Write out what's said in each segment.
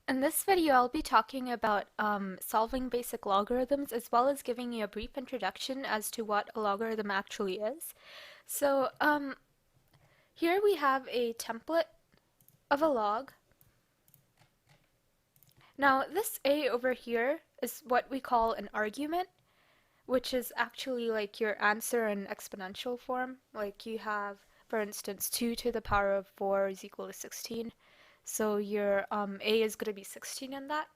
In this video, I'll be talking about solving basic logarithms as well as giving you a brief introduction as to what a logarithm actually is. So here we have a template of a log. Now this a over here is what we call an argument, which is actually like your answer in exponential form. Like you have, for instance, 2 to the power of 4 is equal to 16. So your a is going to be 16 in that.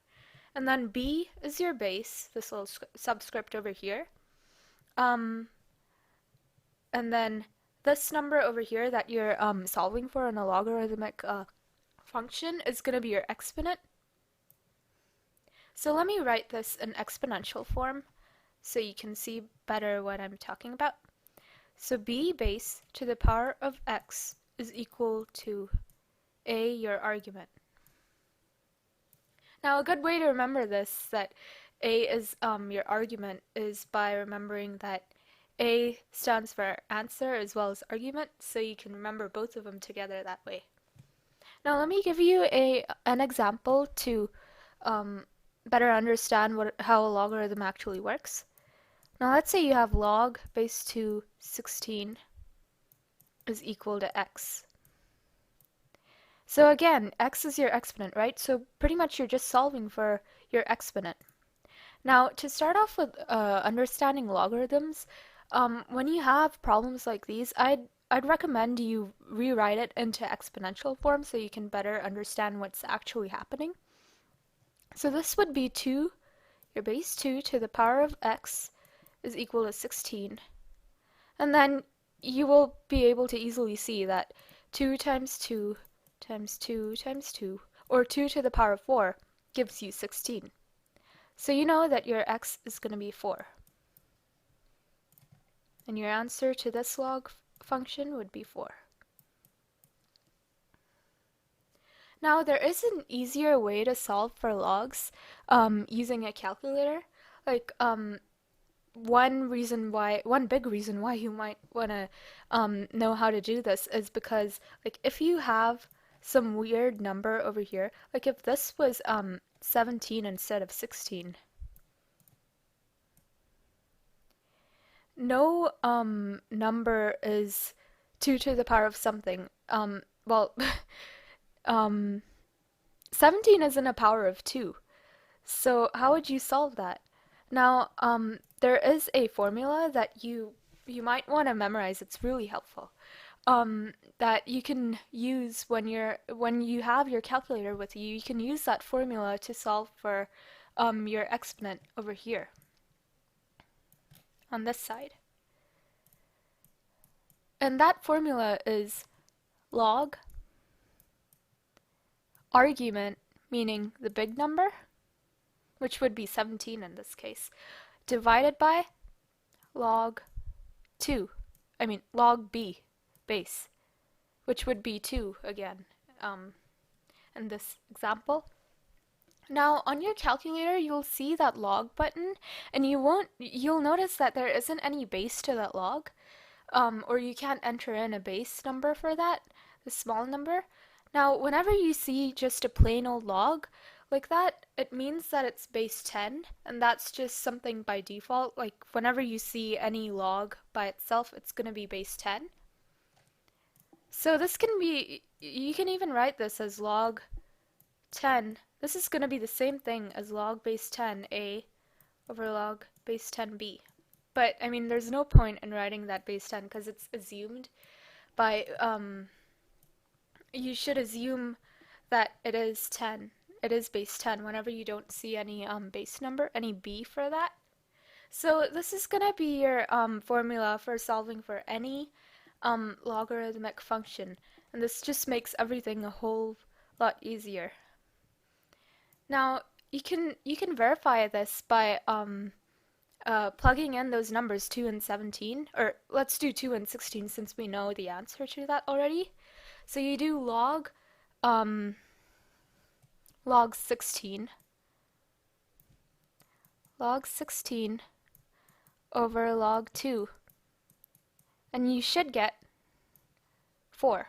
And then b is your base, this little subscript over here. Um, and then this number over here that you're solving for in a logarithmic function is going to be your exponent. So let me write this in exponential form so you can see better what I'm talking about. So b base to the power of x is equal to a, your argument. Now, a good way to remember this, that a is your argument, is by remembering that a stands for answer as well as argument, so you can remember both of them together that way. Now, let me give you an example to better understand how a logarithm actually works. Now, let's say you have log base 2 16 is equal to x. So again, x is your exponent, right? So pretty much you're just solving for your exponent. Now, to start off with understanding logarithms, when you have problems like these, I'd recommend you rewrite it into exponential form so you can better understand what's actually happening. So this would be 2, your base 2 to the power of x is equal to 16. And then you will be able to easily see that 2 times 2 times 2 times 2, or 2 to the power of 4, gives you 16. So you know that your x is going to be 4. And your answer to this log function would be 4. Now there is an easier way to solve for logs using a calculator. Like one big reason why you might want to know how to do this is because like if you have some weird number over here, like if this was 17 instead of 16, no number is 2 to the power of something. Well, um, 17 isn't a power of 2. So how would you solve that? Now, there is a formula that you might want to memorize. It's really helpful. That you can use when you have your calculator with you. You can use that formula to solve for your exponent over here on this side. And that formula is log argument, meaning the big number, which would be 17 in this case, divided by log 2. Log b base, which would be 2 again in this example. Now, on your calculator, you'll see that log button, and you'll notice that there isn't any base to that log, or you can't enter in a base number for that, the small number. Now, whenever you see just a plain old log like that, it means that it's base 10, and that's just something by default. Like, whenever you see any log by itself, it's going to be base 10. So you can even write this as log 10. This is going to be the same thing as log base 10a over log base 10b. But, there's no point in writing that base 10 because it's assumed by, you should assume that it is 10. It is base 10 whenever you don't see any base number, any b for that. So this is going to be your formula for solving for any logarithmic function. And this just makes everything a whole lot easier. Now, you can verify this by plugging in those numbers 2 and 17, or let's do 2 and 16 since we know the answer to that already. So you do log 16 over log 2, and you should get 4.